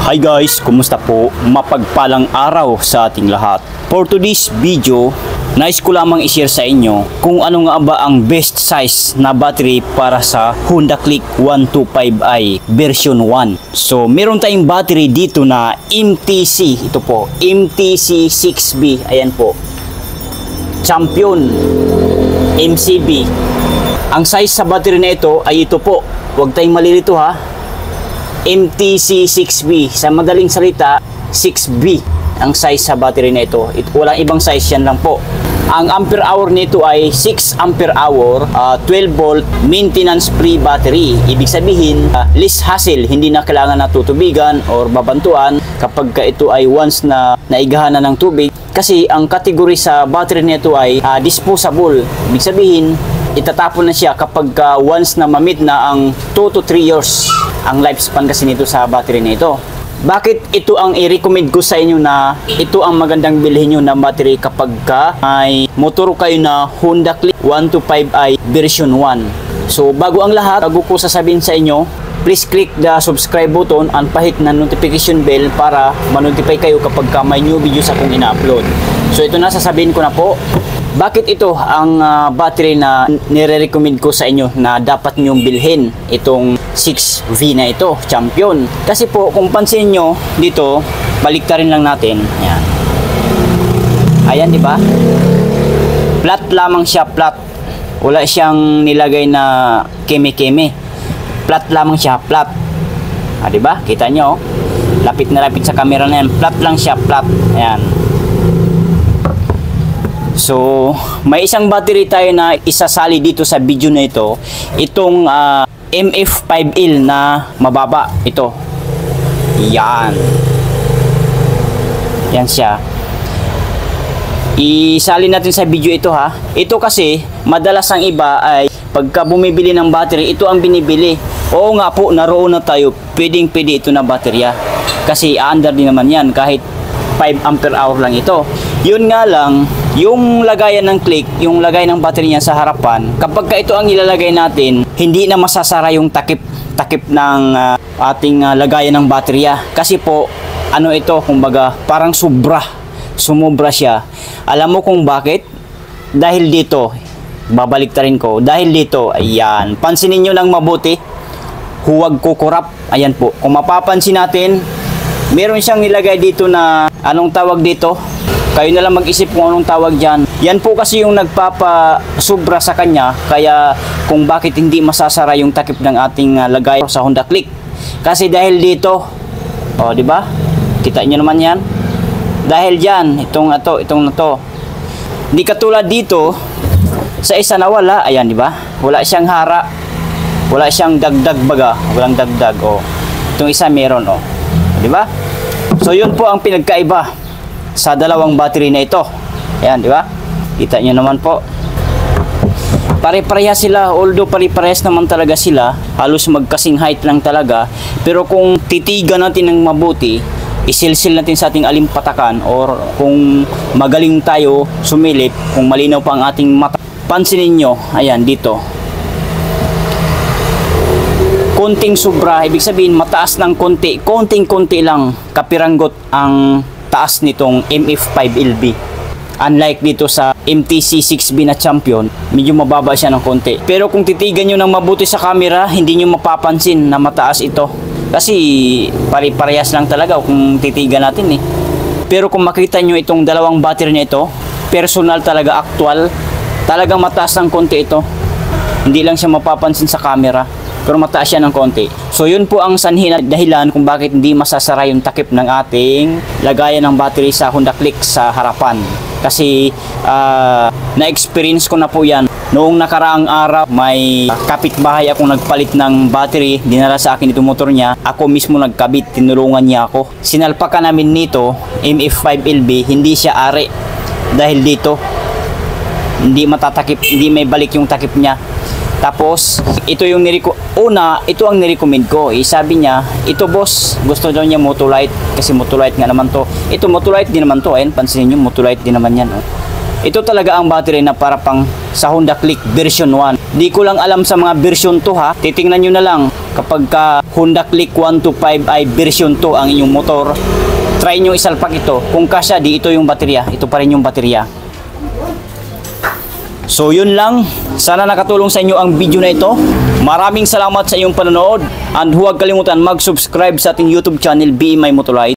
Hi guys, kumusta po? Mapagpalang araw sa ating lahat. For today's video, nais ko lamang i-share sa inyo kung ano nga ba ang best size na battery para sa Honda Click 125i version 1. So, meron tayong battery dito na MTC. Ito po, MTC 6B. Ayan po. Champion MCB. Ang size sa battery na ito ay ito po. Huwag tayong malilito ha. MTC 6B. Sa madaling salita, 6B ang size sa battery na ito. Walang ibang size, yan lang po. Ang ampere hour nito ay 6 ampere hour, 12 volt, maintenance free battery. Ibig sabihin, less hassle, hindi na kailangan na tutubigan or babantuan kapag ito ay once na naigahan na ng tubig. Kasi ang category sa battery nito ay disposable. Ibig sabihin, itatapon na siya kapag once na ma-meet na ang 2 to 3 years ang lifespan kasi nito sa battery nito. Bakit ito ang i-recommend ko sa inyo na ito ang magandang bilhin nyo na battery kapag may motor kayo na Honda Click 125i version 1. So bago ang lahat, bago ko sasabihin sa inyo, please click the subscribe button and pahit na notification bell para ma-notify kayo kapag may new videos akong ina-upload. So ito na, sasabihin ko na po. Bakit ito ang battery na nire-recommend ko sa inyo na dapat nyong bilhin, itong 6V na ito, Champion? Kasi po, kung pansin nyo dito, baliktarin lang natin. Ayan. Ayan, di ba? Flat lamang siya, flat. Wala siyang nilagay na keme-keme. Flat lamang siya, flat. Di ba? Kita nyo, lapit na lapit sa camera na yan. Flat lang siya, flat. Ayan. So, may isang battery tayo na isasali dito sa video na ito. Itong MF5L na mababa. Ito. Yan. Yan siya. Isali natin sa video ito ha. Ito kasi, madalas ang iba ay pagka bumibili ng battery, ito ang binibili. Oo nga po, naroon na tayo. Pwedeng-pwede ito na baterya. Kasi under din naman yan kahit 5 ampere hour lang ito. Yun nga lang, yung lagayan ng click, yung lagay ng battery niya sa harapan, kapag ito ang ilalagay natin, hindi na masasara yung takip ng ating lagayan ng baterya. Kasi po, ano ito, kumbaga, parang sumobra siya. Alam mo kung bakit? Dahil dito, babaliktarin ko, dahil dito, ayan, pansinin nyo lang mabuti, huwag kukurap, ayan po. Kung mapapansin natin, meron siyang nilagay dito na, anong tawag dito? Kayo na lang mag-isip kung anong tawag dyan. Yan po kasi yung nagpapasubra sa kanya, kaya kung bakit hindi masasara yung takip ng ating lagay sa Honda Click. Kasi dahil dito, oh, di ba? Kita niyo naman yan. Dahil diyan, itong na to. Hindi katulad dito, sa isa na wala, ayan, di ba? Wala siyang hara. Wala siyang dagdag baga, walang dagdag, oh. Itong isa meron, oh. Di ba? So yun po ang pinagkaiba sa dalawang battery na ito. Ayan, di ba? Kita nyo naman po. Pare-parehas sila, although pare-parehas naman talaga sila, halos magkasing height lang talaga. Pero kung titigan natin ng mabuti, isilsil natin sa ating alimpatakan, or kung magaling tayo sumilip, kung malinaw pa ang ating mata, pansinin nyo, ayan, dito. Konting sobra, ibig sabihin mataas ng konting-konti lang, kapiranggot ang taas nitong MF5LB. Unlike dito sa MTC 6B na Champion, medyo mababa siya ng konti. Pero kung titigan nyo ng mabuti sa camera, hindi nyo mapapansin na mataas ito. Kasi pare-parehas lang talaga kung titigan natin eh. Pero kung makita nyo itong dalawang battery na ito, personal talaga, actual, talagang mataas ng konti ito. Hindi lang siya mapapansin sa camera, pero mataas siya ng konti. So yun po ang sanhi na dahilan kung bakit hindi masasara yung takip ng ating lagayan ng battery sa Honda Click sa harapan. Kasi na-experience ko na po yan. Noong nakaraang araw, may kapitbahay akong nagpalit ng battery, dinala sa akin itong motor niya. Ako mismo nagkabit, tinulungan niya ako. Sinalpakan namin nito, MF5LB, hindi siya ari. Dahil dito, hindi matatakip, hindi may balik yung takip niya. Tapos, ito yung ito ang nirecommend ko. Sabi niya, ito boss, gusto daw niya Motolite. Kasi Motolite nga naman to. Ito Motolite din naman to. Ayan, pansinin nyo, Motolite din naman yan. Oh. Ito talaga ang battery na para pang sa Honda Click version 1. Di ko lang alam sa mga version 2 ha. Titingnan nyo na lang kapag ka Honda Click 125 ay version 2 ang inyong motor. Try nyo isalpak ito. Kung kasya, di ito yung baterya. Ito pa rin yung baterya. So yun lang. Sana nakatulong sa inyo ang video na ito. Maraming salamat sa inyong panonood. And huwag kalimutan mag-subscribe sa ating YouTube channel BMI Motolite.